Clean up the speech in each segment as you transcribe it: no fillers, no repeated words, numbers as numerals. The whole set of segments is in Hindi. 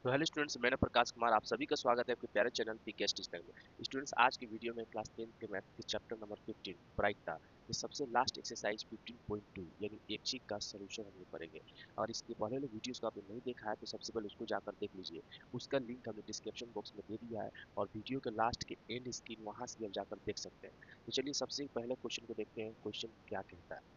तो हेलो स्टूडेंट्स, मैंने प्रकाश कुमार आप सभी का स्वागत है आपके प्यारे चैनल पीके टीचर में। स्टूडेंट्स, आज की वीडियो में क्लास 10 के मैथ के चैप्टर नंबर 15 प्रायिकता ये सबसे लास्ट एक्सरसाइज 15.2 यानी ऐच्छिक का सलूशन हम लोग करेंगे। और इसके पहले वाले वीडियोस को आपने नहीं देखा है तो सबसे पहले उसको जाकर देख लीजिए। उसका लिंक हमने डिस्क्रिप्शन बॉक्स में दे दिया है और वीडियो के लास्ट के एंड स्क्रीन वहां से भी आप जाकर देख सकते हैं। तो चलिए सबसे पहले क्वेश्चन को देखते हैं, क्वेश्चन क्या कहता है।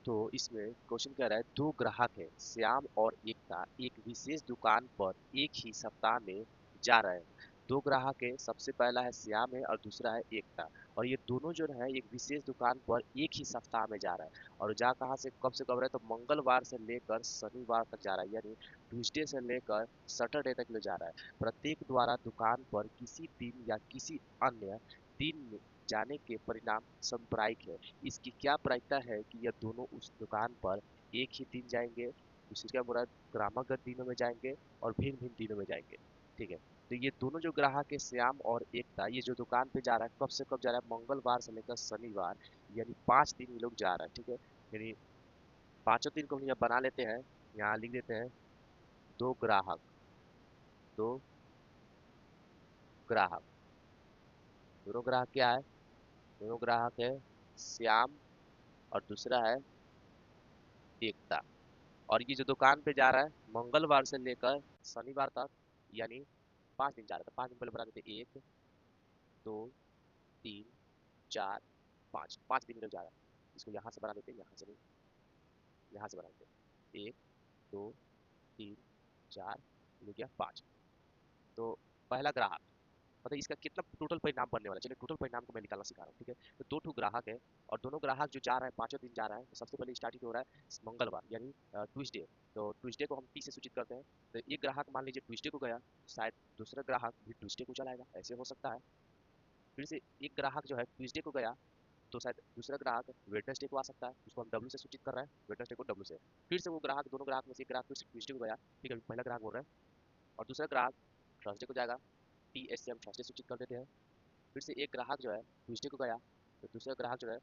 तो इसमें क्वेश्चन कह रहा है, दो ग्राहक है श्याम और एकता एक विशेष दुकान पर एक ही सप्ताह में जा रहे हैं। दो ग्राहक है, सबसे पहला है श्याम है और दूसरा है एकता। और ये दोनों जो है एक विशेष दुकान पर एक ही सप्ताह में जा रहा है। और जा कहाँ से कब से कब रहा है, तो मंगलवार से लेकर शनिवार तक जा रहा है, यानी ट्यूसडे से लेकर सैटरडे तक ले जा रहा है। प्रत्येक द्वारा दुकान पर किसी दिन या किसी अन्य दिन में जाने के परिणाम संप्रायिक है। इसकी क्या प्रायिकता है कि यह दोनों उस दुकान पर एक ही दिन जाएंगे, दूसरी का मुराद क्रमागत दिनों में जाएंगे और भिन्न भिन्न दिनों में जाएंगे। ठीक है, तो ये दोनों जो ग्राहक है श्याम और एकता, ये जो दुकान पे जा रहा है कब से कब जा रहा है, मंगलवार से लेकर शनिवार, यानी 5 दिन ये लोग जा रहा है। ठीक है, यानी पांचों दिन को हम यहाँ बना लेते हैं, यहाँ लिख देते हैं दो ग्राहक। दो ग्राहक, दोनों ग्राहक क्या है, दोनों ग्राहक है श्याम और दूसरा है एकता। और ये जो दुकान पे जा रहा है मंगलवार से लेकर शनिवार तक, यानी 5 दिन जा रहा था। 5 दिन पहले बना देते, 1 2 3 4 5, 5 दिन लग जा रहा है। इसको यहाँ से बना देते, यहाँ से नहीं, यहाँ से बना देते, 1 2 3 4 हो गया 5। तो पहला ग्राहक, मतलब इसका कितना टोटल परिणाम बनने वाला है, चलिए टोटल परिणाम को मैं निकालना सिखा रहा हूँ। ठीक है, तो दो ठो ग्राहक है और दोनों ग्राहक जो जा रहा है 5 दिन जा रहा है। तो सबसे पहले स्टार्टिंग हो रहा है मंगलवार यानी ट्यूसडे। तो ट्यूसडे को हम टी से सूचित करते हैं। तो एक ग्राहक मान लीजिए ट्यूसडे को गया, शायद दूसरा ग्राहक भी ट्यूसडे को चलाएगा, ऐसे हो सकता है। फिर से एक ग्राहक जो है ट्यूसडे को गया, तो शायद दूसरा ग्राहक वेडनेसडे को आ सकता है, उसको हम डब्ल्यू से सूचित कर रहे हैं, वेडनेसडे को डब्ल्यू से। फिर से वो ग्राहक, दोनों ग्राहक में से एक ग्राहक फिर से ट्यूसडे को गया, ठीक है, पहला ग्राहक बोल रहे हैं, और दूसरा ग्राहक थर्सडे को जाएगा, टी एस से हम थर्सडे सूचित कर देते हैं। फिर से एक ग्राहक जो है ट्यूसडे को गया, तो दूसरा ग्राहक जो है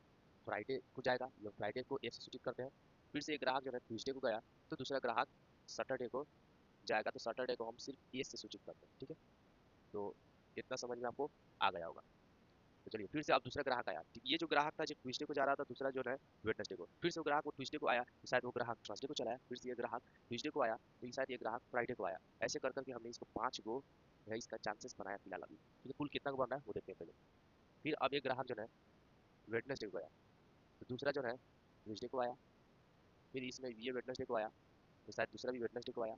फ्राइडे को जाएगा, या फ्राइडे को एफ से सूचित करते हैं। फिर से एक ग्राहक जो है ट्यूसडे को गया, तो दूसरा ग्राहक सैटरडे को जाएगा, तो सैटरडे को हम सिर्फ ए से सूचित करते हैं। ठीक है, तो इतना समझ में आपको आ गया होगा। तो चलिए फिर से अब दूसरा ग्राहक आया। ठीक, ये जो ग्राहक था जो ट्यूसडे को जा रहा था, दूसरा जो है वेडनेसडे को, फिर से वो ग्राहक वो ट्यूसडे को आया, तो शायद वो ग्राहक थर्सडे को चलाया। फिर से ये ग्राहक ट्यूसडे को आया, तो ये शायद ये ग्राहक फ्राइडे को आया। ऐसे कर करके हमने इसको 5 गो है इसका चांसेस बनाया फिलहाल अभी। ठीक है, कुल कितना को बन रहा है वो देखते हैं पहले। फिर अब एक ग्राहक जो है वेडनेसडे को आया, तो दूसरा जो है ट्यूसडे को आया, फिर इसमें ये वेडनेसडे को आया, तो शायद दूसरा भी वेडनेसडे को आया,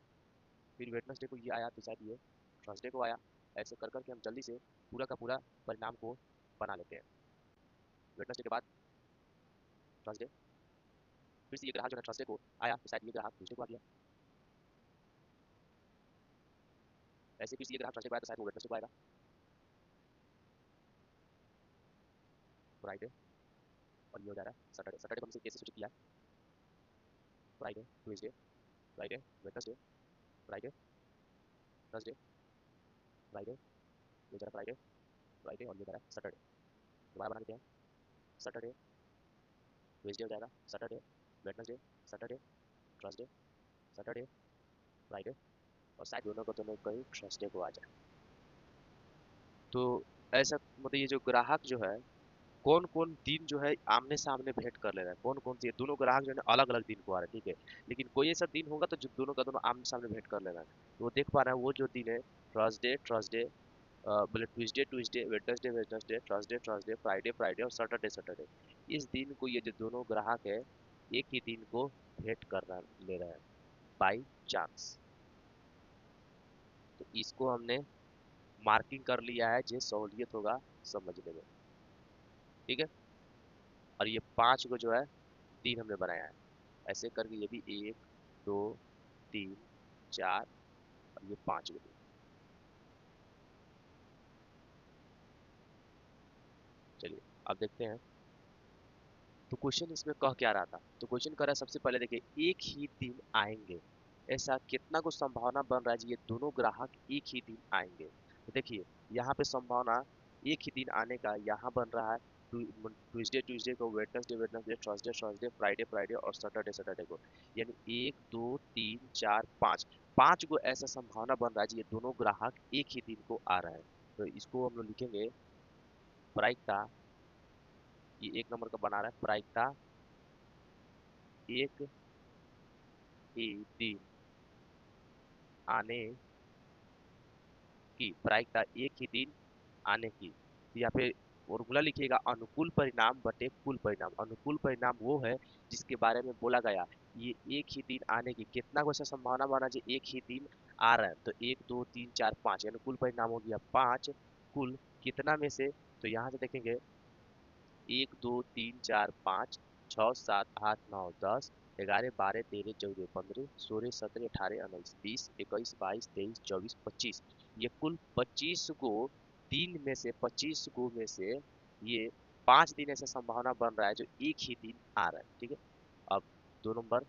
फिर वेडनेसडे को ये आया, तो शायद ये थर्सडे को आया। ऐसे कर करके हम जल्दी से पूरा का पूरा परिणाम को बना लेते हैं। वेडनेसडे के बाद थर्सडे, फिर से ये ग्राहक जो है थर्सडे को आया, तो शायद ये ग्राहक ट्यूसडे को आ गया। ऐसे फिर से ये ग्राहक थर्सडे को आया, तो शायद वो वेडनेसडे को आएगा, फ्राइडे, और ये हो जा रहा है सैटरडे। सैटरडे को हमसे कैसे सूचित किया, Friday Tuesday Friday Wednesday Friday Thursday Friday, ये जा रहा फ्राइडे फ्राइडे, और ये जा रहा है सैटरडे। दोबारा बना देते हैं, सैटरडे ट्यूसडे हो जाएगा, Saturday Wednesday Saturday Thursday Saturday Friday, और शायद दोनों को दोनों कहीं थर्सडे को आ जाए। तो ऐसा मतलब ये जो ग्राहक जो है कौन कौन दिन जो है आमने सामने भेंट कर ले रहा है, कौन कौन सी दोनों ग्राहक जो है अलग अलग दिन को आ रहा है। ठीक है, लेकिन कोई ऐसा दिन होगा तो जो दोनों का दोनों आमने सामने भेंट कर ले रहा है, तो वो देख पा रहा है वो जो दिन है थर्सडे थर्सडे, बोले Tuesday Tuesday Wednesday Wednesday Thursday Thursday Friday Friday और सैटरडे सैटरडे। इस दिन को ये जो दोनों ग्राहक है एक ही दिन को भेंट कर रहा ले रहा है बाई चांस। तो इसको हमने मार्किंग कर लिया है, जो सहूलियत होगा समझने में। ठीक है, और ये 5 को जो है दिन हमने बनाया है। ऐसे करके ये भी 1 2 3 4 और ये 5 को दिन। चलिए अब देखते हैं तो क्वेश्चन इसमें कह क्या रहा था। तो क्वेश्चन कर रहा है, सबसे पहले देखिए एक ही दिन आएंगे, ऐसा कितना को संभावना बन रहा है जी ये दोनों ग्राहक एक ही दिन आएंगे। तो देखिए यहाँ पे संभावना एक ही दिन आने का यहाँ बन रहा है ट्यूसडे ट्यूसडे को, Wednesday Wednesday, Thursday Thursday, Friday Friday और सैटरडे सैटरडे को। यानी 1 2 3 4 5, 5 गो ऐसा संभावना बन रहा है जी ये दोनों ग्राहक एक ही दिन को आ रहे हैं। तो इसको हम लोग लिखेंगे प्रायिकता, ये 1 नंबर का बना रहा है, प्रायिकता एक ही दिन आने की, प्रायिकता एक ही दिन आने की। तो यहाँ पे फॉर्मूला लिखिएगा अनुकूल परिणाम बटे कुल परिणाम। अनुकूल परिणाम वो है जिसके बारे में बोला गया ये एक ही दिन आने की, कितना को ऐसा संभावना बना जो एक ही दिन आ रहा है, तो 1 2 3 4 5 यानी कुल परिणाम हो गया 5। कुल कितना में से, तो यहाँ से देखेंगे 1 2 3 4 5 6 7 8 9 10 11 12 13 14 15 16 17 18 19 20 21 22 23 24 25, ये कुल 25 को दिन में से, 25 को में से ये 5 दिन ऐसा संभावना बन रहा है जो एक ही दिन आ रहा है। ठीक है, अब 2 नंबर,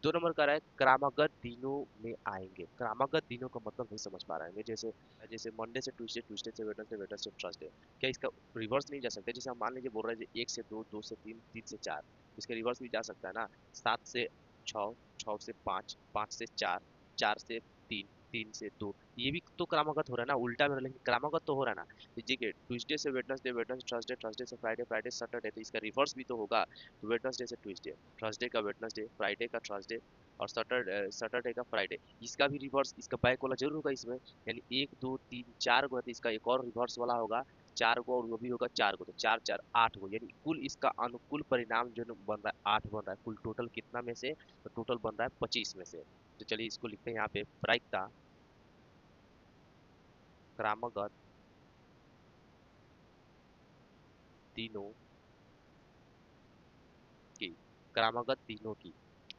2 नंबर का रहा है क्रमागत दिनों में आएंगे। क्रमागत दिनों का मतलब नहीं समझ पा रहे हैं, जैसे जैसे मंडे से ट्यूसडे, ट्यूसडे से वेडनेसडे, वेडनेसडे से थर्सडे, क्या इसका रिवर्स नहीं जा सकता? जैसे हम मान लीजिए बोल रहे हैं 1 से 2, 2 से 3, 3 से 4, इसका रिवर्स भी जा सकता है ना। 7 से 6, 6 से 5, 5 से 4, 4 से 3, 3 से 2, ये भी तो क्रमागत हो रहा है ना, उल्टा में, लेकिन क्रमागत तो हो रहा है ना। तो देखिए ट्यूसडे से वेडनेसडे, वेडनेसडे थर्सडे, थर्सडे से फ्राइडे, फ्राइडे सैटरडे, तो इसका रिवर्स भी तो होगा। तो वेडनेसडे से ट्यूसडे, थर्सडे का वेडनेसडे, फ्राइडे का थर्सडे और सैटरडे सैटरडे का फ्राइडे, इसका भी रिवर्स, इसका बैक वाला जरूर होगा इसमें। यानी 1 2 3 4 गो है तो इसका एक और रिवर्स वाला होगा 4 गो, और वो भी होगा 4 गो, तो 4 4 8 गो, यानी कुल इसका अनुकूल परिणाम जो बन रहा है 8 बन रहा है। कुल टोटल कितना में से, तो टोटल बन रहा है 25 में से। तो चलिए इसको लिखते हैं यहाँ पे प्रायिकता क्रमागत दिनों की, क्रमागत दिनों की,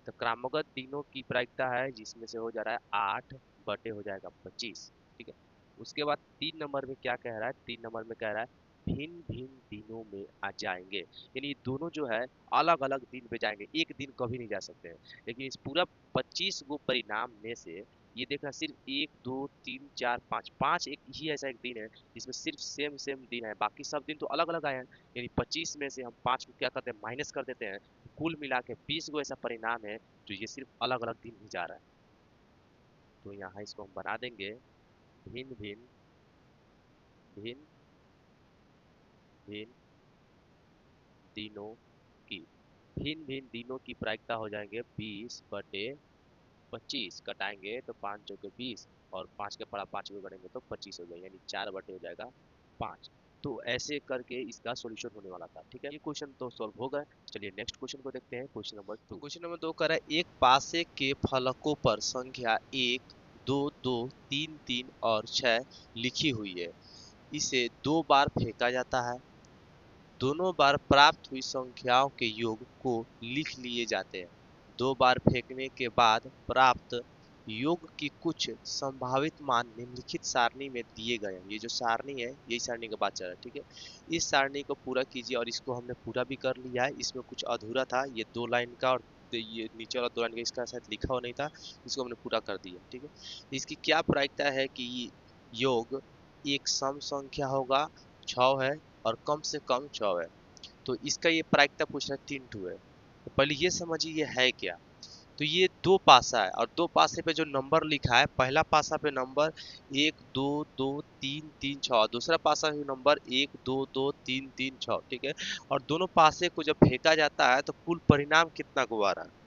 तो क्रमागत दिनों की प्रायिकता है जिसमें से हो जा रहा है 8 बटे हो जाएगा 25। ठीक है, उसके बाद 3 नंबर में क्या कह रहा है, 3 नंबर में कह रहा है भिन्न भिन्न दिनों में आ जाएंगे। यानी ये दोनों जो है अलग अलग दिन पे जाएंगे, एक दिन कभी नहीं जा सकते हैं। लेकिन इस पूरा 25 गो परिणाम में से ये देखना सिर्फ 1 2 3 4 5, 5 एक ही ऐसा एक दिन है जिसमें सिर्फ सेम सेम दिन है, बाकी सब दिन तो अलग अलग आए हैं। यानी 25 में से हम 5 को क्या करते हैं, माइनस कर देते हैं, कुल मिला के 20 गो ऐसा परिणाम है जो ये सिर्फ अलग अलग दिन ही जा रहा है। तो यहाँ इसको हम बना देंगे भिन्न भिन्न, भिन्न भिन्न दिनों की। भिन्न भिन्न दिनों की प्रायिकता हो जाएंगे 20 बटे 25, कटाएंगे तो 5 चौके 20 और 5 के पड़ा 5 को करेंगे तो 25 हो जाएगा, यानी 4 बटे हो जाएगा 5। तो ऐसे करके इसका सॉल्यूशन होने वाला था। ठीक है, ये क्वेश्चन तो सॉल्व हो गया। चलिए नेक्स्ट क्वेश्चन को देखते हैं, क्वेश्चन नंबर 2। क्वेश्चन नंबर 2 कर रहा है एक पासे के फलकों पर संख्या 1 2 2 3 3 और 6 लिखी हुई है, इसे 2 बार फेंका जाता है, दोनों बार प्राप्त हुई संख्याओं के योग को लिख लिए जाते हैं। 2 बार फेंकने के बाद प्राप्त योग की कुछ संभावित मान निम्नलिखित सारणी में दिए गए हैं। ये जो सारणी है यही सारणी का बात चल रहा है। ठीक है, इस सारणी को पूरा कीजिए, और इसको हमने पूरा भी कर लिया है। इसमें कुछ अधूरा था, ये 2 लाइन का, और ये नीचे वाला 2 लाइन का इसका शायद लिखा हुआ नहीं था, इसको हमने पूरा कर दिया। ठीक है, इसकी क्या प्रायिकता है कि योग एक सम संख्या होगा, 6 है, और कम से कम 6 है। तो इसका ये प्रायिकता पूछ रहा है 3 2 है। तो पहले ये समझिए ये है क्या। तो ये 2 पासा है, और 2 पासे पे जो नंबर लिखा है, पहला पासा पे नंबर 1 2 2 3 3 6, दूसरा पासा पे नंबर 1 2 2 3 3 6। ठीक है, और दोनों पासे को जब फेंका जाता है तो कुल परिणाम कितना को आ रहा है।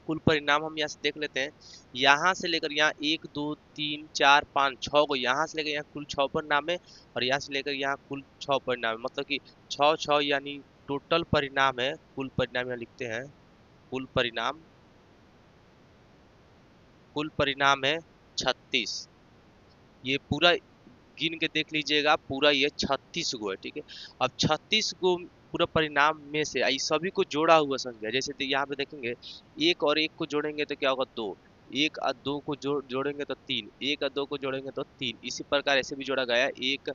कुल परिणाम हम यहाँ से देख लेते हैं, यहाँ से लेकर यहाँ 1 2 3 4 5 6 को, यहाँ से लेकर यहाँ कुल 6 परिणाम है, और यहाँ से लेकर यहाँ कुल 6 परिणाम है, मतलब कि 6 6 यानी टोटल परिणाम है। कुल परिणाम यहाँ लिखते हैं, कुल परिणाम, कुल परिणाम है 36। ये पूरा गिन के देख लीजिएगा, पूरा ये 36 गो है। ठीक है, अब 36 गो पूरा परिणाम में से इस सभी को जोड़ा हुआ संख्या, जैसे तो यहाँ पे देखेंगे 1 और 1 को जोड़ेंगे तो क्या होगा 2, 1 और 2 को जोड़ेंगे तो 3, 1 और 2 को जोड़ेंगे तो 3, इसी प्रकार ऐसे भी जोड़ा गया है। 1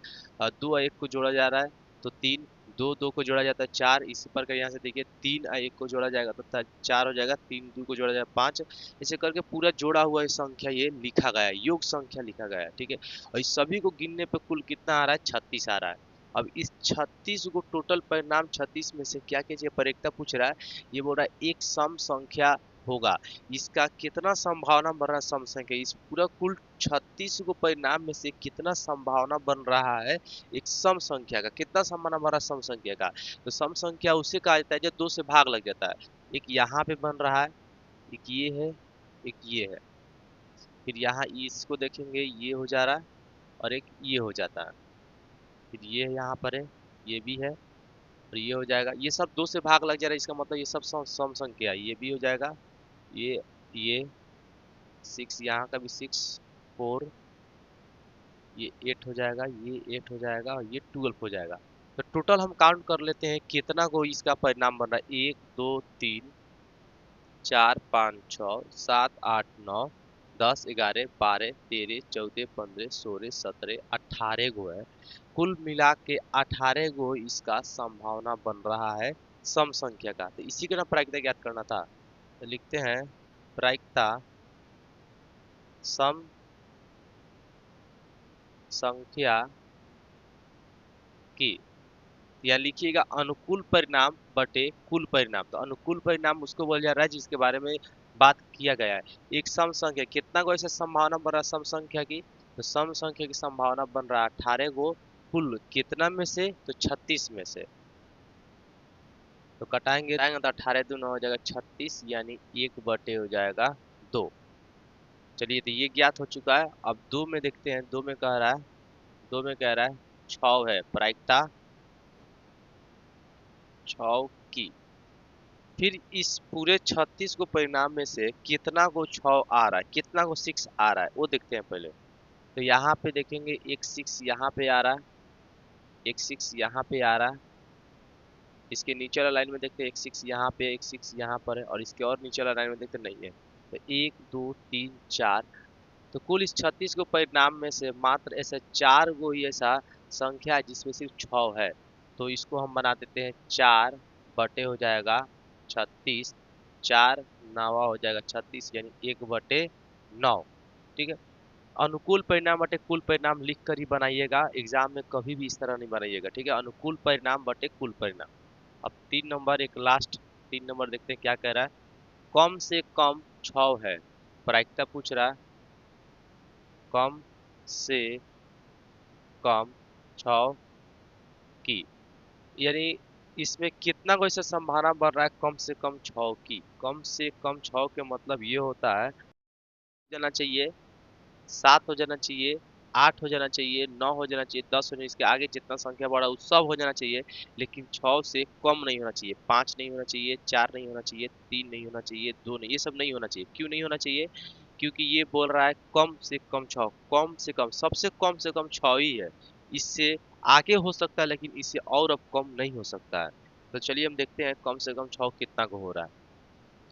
2 और 1 को जोड़ा जा रहा है तो 3, 2 2 को जोड़ा जाता है 4, इसी प्रकार यहाँ से देखिए 3 और 1 को जोड़ा जाएगा तो 4 हो जाएगा, 3 2 को जोड़ा जाएगा 5, ऐसे करके पूरा जोड़ा हुआ संख्या ये लिखा गया है, योग संख्या लिखा गया है। ठीक है, और इस सभी को गिनने पे कुल कितना आ रहा है, 36 आ रहा है। अब इस 36 को टोटल परिणाम 36 में से क्या कीजिए, परीक्षा पूछ रहा है, ये बोल रहा है एक सम संख्या होगा, इसका कितना संभावना बन रहा है सम संख्या, इस पूरा कुल 36 को परिणाम में से कितना संभावना बन रहा है एक सम संख्या का, कितना संभावना बन रहा है सम संख्या का। तो सम संख्या उसे कहा जाता है जो दो से भाग लग जाता है, एक यहाँ पे बन रहा है, एक ये है, एक ये है, फिर यहाँ इसको देखेंगे ये हो जा रहा है और एक ये हो जाता है, फिर ये यहाँ पर है, ये भी है और ये हो जाएगा, ये सब दो से भाग लग जा रहा है, इसका मतलब ये सब सम संख्या है, ये भी हो जाएगा, ये 6, यहाँ का भी 6, 4, ये 8 हो जाएगा, ये 8 हो जाएगा और ये 12 हो जाएगा। तो टोटल हम काउंट कर लेते हैं कितना को इसका परिणाम बन रहा है, 1 2 3 4 5 6 7 8 9 10 11 12 13 14 15 16 17 18 गो है, कुल मिला के 18 गो इसका संभावना बन रहा है सम संख्या का। तो इसी का ना प्रायिकता ज्ञात करना था, तो लिखते हैं प्रायिकता सम संख्या की, या लिखिएगा अनुकूल परिणाम बटे कुल परिणाम। तो अनुकूल परिणाम उसको बोल जा रहा है जिसके बारे में बात किया गया है। एक सम संख्या कितना को ऐसे संभावना बन रहा है सम संख्या की, तो सम संख्या की संभावना बन रहा है 18 गो, कुल कितना में से, तो 36 में से। तो कटाएंगे तो 18 दूना हो जाएगा 36, यानी 1 बटे हो जाएगा 2। चलिए तो ये ज्ञात हो चुका है। अब दो में देखते हैं, दो में कह रहा है, दो में कह रहा है 6 है प्रायिकता 6 की, फिर इस पूरे 36 को परिणाम में से कितना को 6 आ रहा है, कितना को 6 आ रहा है वो देखते हैं पहले। तो यहाँ पे देखेंगे एक 6 यहाँ पे आ रहा है, एक 6 यहाँ पे आ रहा है, इसके नीचे वाला लाइन में देखते हैं एक 6 यहाँ पे, एक 6 यहाँ पर है, और इसके और नीचे वाला लाइन में देखते नहीं है। तो 1 2 3 4, तो कुल इस 36 को परिणाम में से मात्र ऐसे 4 गो ही ऐसा संख्या है जिसमें सिर्फ 6 है। तो इसको हम बना देते हैं 4 बटे हो जाएगा 36, 4 9 हो जाएगा 36, यानी 1/9। ठीक है, अनुकूल परिणाम बटे कुल परिणाम लिख कर ही बनाइएगा, एग्जाम में कभी भी इस तरह नहीं बनाइएगा। ठीक है, अनुकूल परिणाम बटे कुल परिणाम। अब 3 नंबर, एक लास्ट 3 नंबर देखते हैं क्या कह रहा है, कम से कम 6 है, प्रायिकता पूछ रहा है कम से कम 6 की, यानी इसमें कितना को ऐसा संभावना बढ़ रहा है कम से कम 6 की। कम से कम 6 के मतलब ये होता है जाना चाहिए, 7 हो जाना चाहिए, 8 हो जाना चाहिए, 9 हो जाना चाहिए, 10 हो जाना, इसके आगे जितना संख्या बढ़ा वो सब हो जाना चाहिए, लेकिन 6 से कम नहीं होना चाहिए। 5 नहीं होना चाहिए, 4 नहीं होना चाहिए, 3 नहीं होना चाहिए, 2 नहीं, ये सब नहीं होना चाहिए। क्यों नहीं होना चाहिए, क्योंकि ये बोल रहा है कम से कम 6, कम से कम, सबसे कम 6 ही है, इससे आगे हो सकता है लेकिन इससे और अब कम नहीं हो सकता है। तो चलिए हम देखते हैं कम से कम 6 कितना को हो रहा है।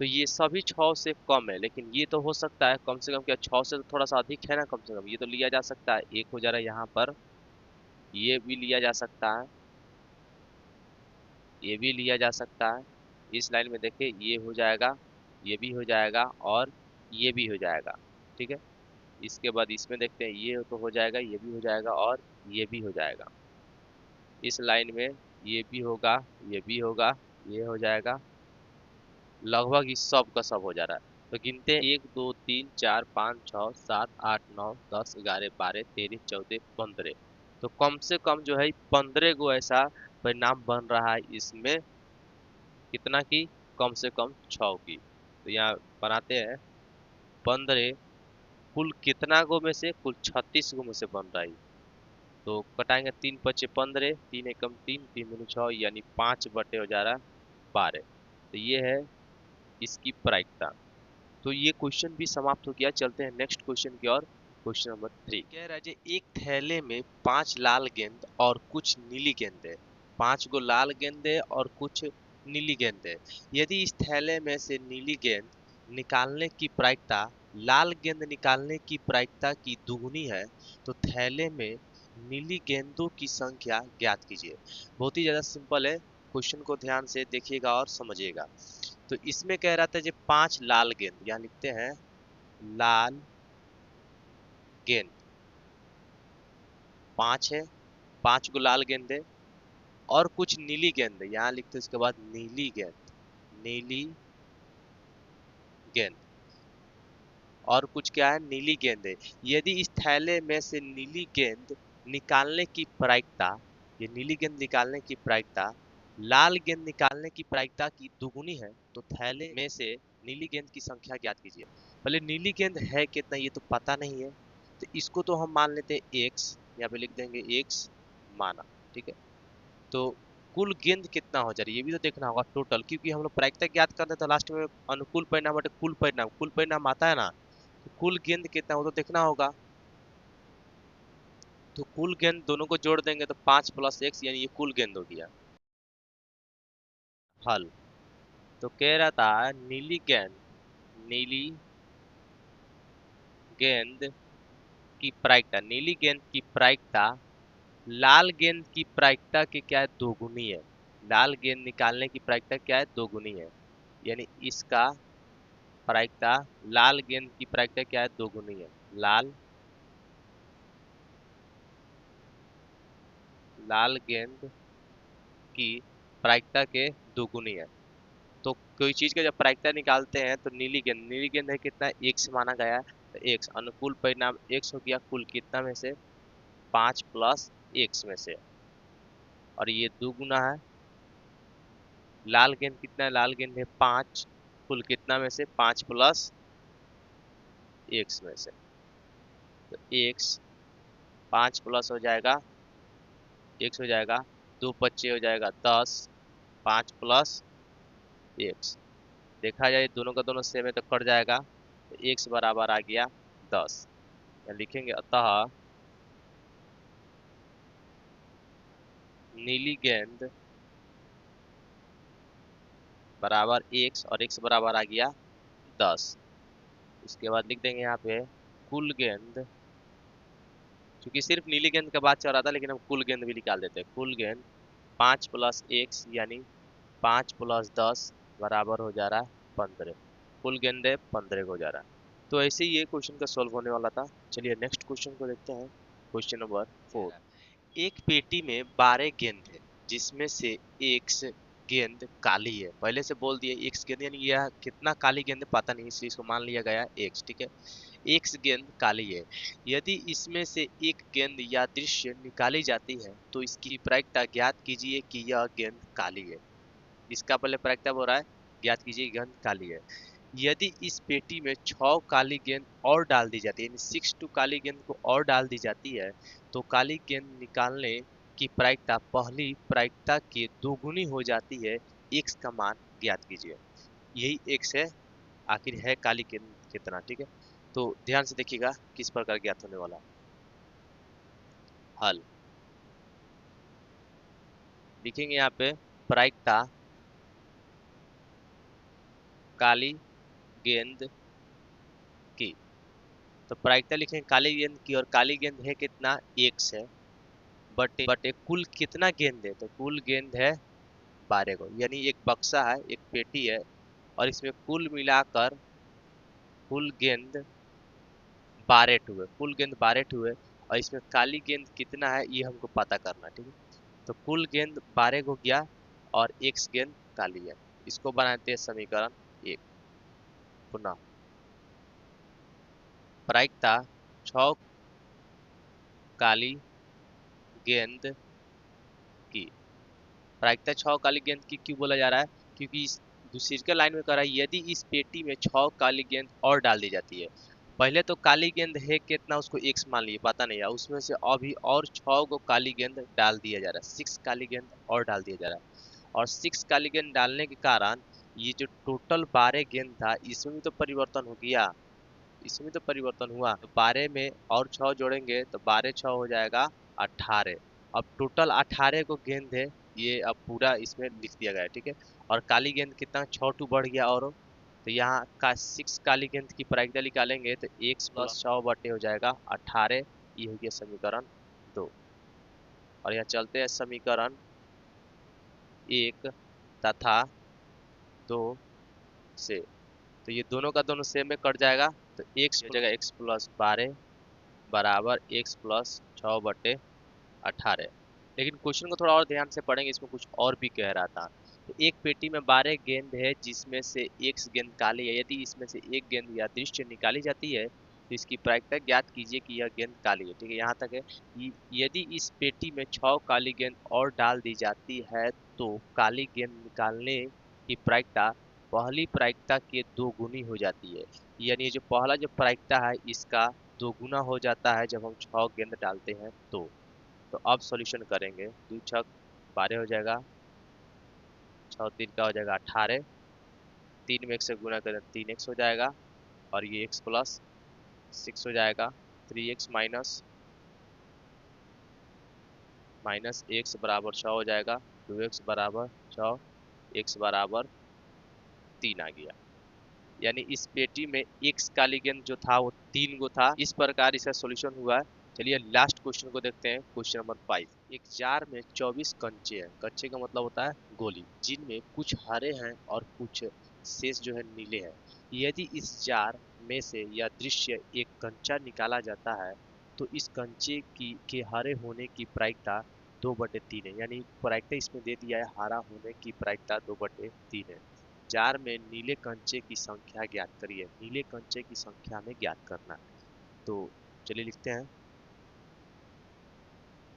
तो ये सभी 6 से कम है, लेकिन ये तो हो सकता है कम से कम, क्या 6 से तो थोड़ा सा अधिक है ना, कम से कम ये तो लिया जा सकता है, एक हो जा रहा है यहाँ पर, ये भी लिया जा सकता है, ये भी लिया जा सकता है, इस लाइन में देखिए ये हो जाएगा, ये भी हो जाएगा और ये भी हो जाएगा। ठीक है, इसके बाद इसमें देखते हैं ये तो हो जाएगा, ये भी हो जाएगा और ये भी हो जाएगा। इस लाइन में ये भी होगा, ये भी होगा, ये हो जाएगा, लगभग इस सब का सब हो जा रहा है। तो गिनते हैं 1 2 3 4 5 6 7 8 9 10 11 12 13 14 15, तो कम से कम जो है 15 गो ऐसा परिणाम बन रहा है इसमें, कितना की, कम से कम 6 की। तो यहाँ बनाते हैं 15, कुल कितना गो में से, कुल 36 गो में से बन रहा है। तो कटाएंगे 3 पचे 15, 3 एकम 3, 3 दूनी 6, यानी 5 बटे हो जा रहा है 12। तो ये है इसकी प्रायिकता। तो ये क्वेश्चन भी समाप्त हो गया, चलते हैं नेक्स्ट क्वेश्चन की ओर। क्वेश्चन नंबर 3 कह रहा है जी, एक थैले में 5 लाल गेंद और कुछ नीली गेंद है, 5 गो लाल गेंद है और कुछ नीली गेंद है। यदि इस थैले में से नीली गेंद निकालने की प्रायिकता लाल गेंद निकालने की प्रायिकता की दुगुनी है, तो थैले में नीली गेंदों की संख्या ज्ञात कीजिए। बहुत ही ज्यादा सिंपल है, क्वेश्चन को ध्यान से देखिएगा और समझिएगा। तो इसमें कह रहा था जी 5 लाल गेंद, यहाँ लिखते हैं लाल गेंद 5 है, 5 गो लाल गेंद और कुछ नीली गेंद, यहाँ लिखते उसके बाद नीली गेंद, नीली गेंद और कुछ क्या है, नीली गेंद है। यदि इस थैले में से नीली गेंद निकालने की प्रायिकता, ये नीली गेंद निकालने की प्रायिकता लाल गेंद निकालने की प्रायिकता की दुगुनी है तो थैले में से नीली गेंद की संख्या ज्ञात कीजिए। पहले नीली गेंद है कितना ये तो पता नहीं है, तो इसको तो हम मान लेते हैं x, यहाँ पे लिख देंगे x माना, ठीक है। तो कुल गेंद कितना हो जा रही है ये भी तो देखना होगा टोटल, क्योंकि हम लोग प्रायिकता ज्ञात करते हैं तो लास्ट में अनुकूल परिणाम बटे कुल परिणाम आता है ना, तो कुल गेंद कितना वो तो देखना होगा। तो कुल गेंद दोनों को जोड़ देंगे तो 5 + x यानी ये कुल गेंद हो गया। हल। तो कह रहा था नीली गेंद की प्रायिकता, नीली गेंद की प्रायिकता लाल गेंद की प्रायिकता के क्या है, दोगुनी है। लाल गेंद निकालने की प्रायिकता क्या है, दोगुनी है। यानी इसका प्रायिकता, लाल गेंद की प्रायिकता क्या है, दोगुनी है। लाल गेंद की प्रायिकता के दोगुनी है। तो कोई चीज का जब प्रायिकता निकालते हैं तो नीली गेंद है कितना, x माना गया है, तो x अनुकूल परिणाम x हो गया कुल कितना में से, 5 + x में से, और ये दुगुना है। लाल गेंद कितना है, लाल गेंद है 5, कुल कितना में से, 5 + x में से, तो x 5 प्लस हो जाएगा x हो जाएगा, 2 बच्चे हो जाएगा 10, 5 + x, देखा जाए दोनों का दोनों सेम है तो कट जाएगा, तो x बराबर आ गया 10। लिखेंगे अतः नीली गेंद बराबर x और x बराबर आ गया 10। इसके बाद लिख देंगे यहाँ पे कुल गेंद, क्योंकि सिर्फ नीली गेंद का बात चल रहा था लेकिन हम कुल गेंद भी निकाल देते हैं। कुल गेंद 5 + x यानी 5 + 10 बराबर हो जा रहा है 15। कुल गेंद है 15 हो जा रहा है। तो ऐसे ही ये क्वेश्चन का सॉल्व होने वाला था। चलिए नेक्स्ट क्वेश्चन को देखते हैं। Question number 4। एक पेटी में 12 गेंद है जिसमें से एक गेंद काली है। पहले से बोल दिए एक गेंद, यानी यह कितना काली गेंद है पता नहीं, इसलिए इसको मान लिया गया एक, ठीक है। एक गेंद काली है। यदि इसमें से एक गेंद यादृश्य निकाली जाती है तो इसकी प्रायिकता ज्ञात कीजिए कि यह गेंद काली है। इसका पहले प्रायिकता हो रहा है, ज्ञात कीजिए गेंद काली है। यदि इस पेटी में 6 काली गेंद और डाल दी जाती है, यानी 6 काली गेंद को और डाल दी जाती है तो काली गेंद निकालने की प्रायिकता पहली प्रायिकता के दोगुनी हो जाती है। x का मान ज्ञात कीजिए। यही x है, आखिर है काली गेंद कितना, ठीक है। तो ध्यान से देखिएगा किस प्रकार ज्ञात होने वाला। हल। लिखेंगे यहाँ पे प्रायिकता काली गेंद की, तो प्रायिकता लिखेंगे काली गेंद की, और काली गेंद है कितना, x है, बटे कुल कितना गेंद है, तो कुल गेंद है 12 को, यानी एक बक्सा है, एक पेटी है, और इसमें कुल मिलाकर कुल गेंद 12 हुए, कुल गेंद 12 हुए, और इसमें काली गेंद कितना है ये हमको पता करना है, ठीक है। तो कुल गेंद 12 हो गया और एक गेंद काली है। इसको बनाते हैं समीकरण 1। पुनः प्रायिकता 6 काली गेंद की, प्रायिकता 6 काली गेंद की क्यों बोला जा रहा है, क्योंकि इस दूसरी का लाइन में कह रहा है यदि इस पेटी में 6 काली गेंद और डाल दी जाती है। पहले तो काली गेंद है कितना उसको x मान लिए, पता नहीं है, उसमें से अभी और 6 को काली गेंद डाल दिया जा रहा है, 6 काली गेंद और डाल दिया जा रहा है, और 6 काली गेंद डालने के कारण ये जो टोटल 12 गेंद था इसमें भी तो परिवर्तन हो गया, इसमें तो परिवर्तन हुआ, तो 12 में और 6 जोड़ेंगे तो 12 6 हो जाएगा 18। अब टोटल 18 को गेंद है, ये अब पूरा इसमें लिख दिया गया है, ठीक है। और काली गेंद कितना, 6 टू बढ़ गया, और तो यहाँ का 6 काली गेंद की प्रायिकता निकालेंगे तो x + 6 बटे हो जाएगा 18। ये हो गया समीकरण 2। और यहाँ चलते हैं समीकरण 1 तथा 2 से, तो ये दोनों का दोनों सेम में कट जाएगा, तो x हो जाएगा x + 12 बराबर x + 6 बटे 18। लेकिन क्वेश्चन को थोड़ा और ध्यान से पढ़ेंगे, इसमें कुछ और भी कह रहा था। तो एक पेटी में 12 गेंद है जिसमें से एक गेंद काली है। यदि इसमें से एक गेंद या दृश्य निकाली जाती है तो इसकी प्रायिकता ज्ञात कीजिए कि यह गेंद काली है। ठीक है, यहाँ तक है। यदि इस पेटी में 6 काली गेंद और डाल दी जाती है तो काली गेंद निकालने की प्रायिकता पहली प्रायिकता के 2 गुनी हो जाती है। यानी जो पहला जो प्रायिकता है इसका 2 गुना हो जाता है जब हम 6 गेंद डालते हैं तो अब सॉल्यूशन करेंगे। 2 छक 12 हो जाएगा, 6 3 का हो जाएगा 18, 3 में 1 से गुना करें 3x हो जाएगा, और ये x प्लस 6 हो जाएगा। 3x माइनस माइनस x बराबर 6 हो जाएगा। 2x बराबर 6, x बराबर 3 आ गया। यानी इस पेटी में x काली गेंद जो था वो 3 गो था। इस प्रकार इसका सॉल्यूशन हुआ है। चलिए लास्ट क्वेश्चन को देखते हैं, क्वेश्चन नंबर 5। एक जार में 24 कंचे हैं। कंचे का मतलब होता है गोली, जिनमें कुछ हरे हैं और कुछ शेष जो है नीले हैं। यदि इस जार में से यह दृश्य एक कंचा निकाला जाता है तो इस कंचे की के हरे होने की प्रायिकता 2/3 है। यानी प्रायिकता इसमें दे दिया है, हरा होने की प्रायिकता 2/3 है। जार में नीले कंचे की संख्या ज्ञात करिए। नीले कंचे की संख्या में ज्ञात करना है। तो चलिए लिखते हैं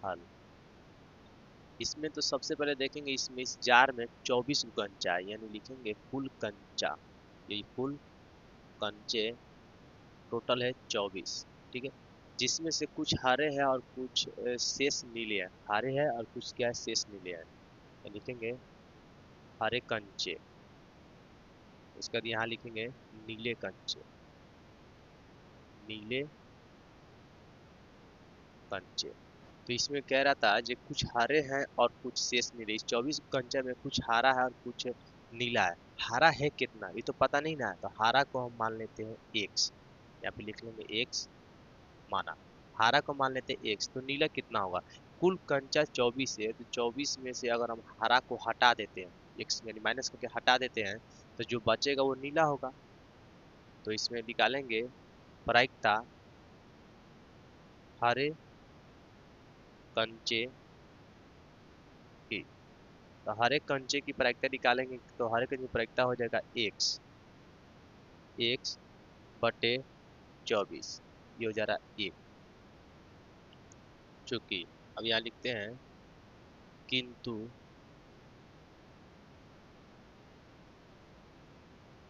हल। इसमें तो सबसे पहले देखेंगे, इसमें इस जार में 24 कंचा है, यानी लिखेंगे फुल कंचा। ये फुल कंचे टोटल है 24। ठीक है, जिसमें से कुछ हरे हैं और कुछ शेष नीले हैं। हरे हैं और कुछ क्या है, शेष नीले हैं। तो लिखेंगे हरे कंचे, उसके बाद यहाँ लिखेंगे नीले कंचे, नीले कंचे। तो इसमें कह रहा था जो कुछ हरे हैं और कुछ शेष नीले। इस 24 कंचे में कुछ हरा है और कुछ नीला है। हरा है कितना ये तो पता नहीं ना, तो हरा को हम मान लेते हैं x, यहाँ पे लिख लेंगे x माना। हरा को मान लेते हैं x, तो नीला कितना होगा। कुल कंचा 24 है, तो 24 में से अगर हम हरा को हटा देते हैं, x यानी माइनस करके हटा देते हैं, तो जो बचेगा वो नीला होगा। तो इसमें निकालेंगे प्रायिकता हरे कंचे की। तो हर एक कंचे की प्रायिकता निकालेंगे तो हर एक कंचे की प्रायिकता हो जाएगा x/24, ये हो जा रहा है 1। चूंकि अब यहाँ लिखते हैं किंतु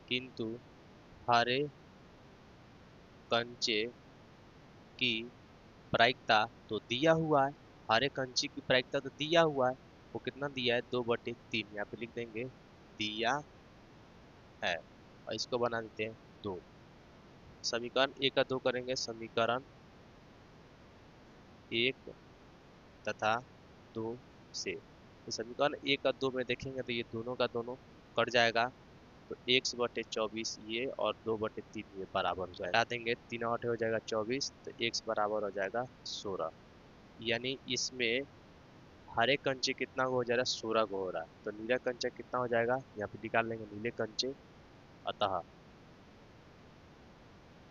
किंतु हरे कंचे की प्रायिकता तो दिया हुआ है। हरे कंचे की प्रायिकता तो दिया हुआ है, वो कितना दिया है 2/3। यहाँ पे लिख देंगे दिया है, और इसको बना देते हैं 2। समीकरण 1 का 2 करेंगे, समीकरण 1 तथा 2 से। तो समीकरण 1 और 2 में देखेंगे तो ये दोनों का दोनों कट जाएगा। तो x/24 ये और 2/3 ये बराबर हो जाएगा। हटा देंगे, 3 8 हो जाएगा 24, तो x बराबर हो जाएगा 16। यानी इसमें हरे कंचे कितना हो जा रहा है, 16 को हो रहा है। तो नीला कंचा कितना हो जाएगा, यहाँ पे निकाल लेंगे नीले कंचे। अतः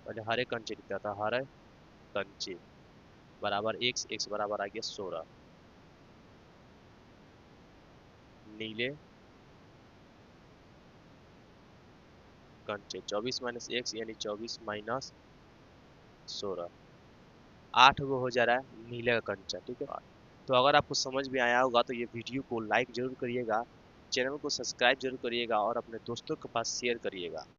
पहले हरे कंचे लिखा था, हरे कंचे बराबर x बराबर आ गया 16। नीले कंचे 24 माइनस x यानी 24 माइनस 16, 8 गो हो जा रहा है नीले का कंचा। ठीक है, तो अगर आपको समझ में आया होगा तो ये वीडियो को लाइक जरूर करिएगा, चैनल को सब्सक्राइब जरूर करिएगा और अपने दोस्तों के पास शेयर करिएगा।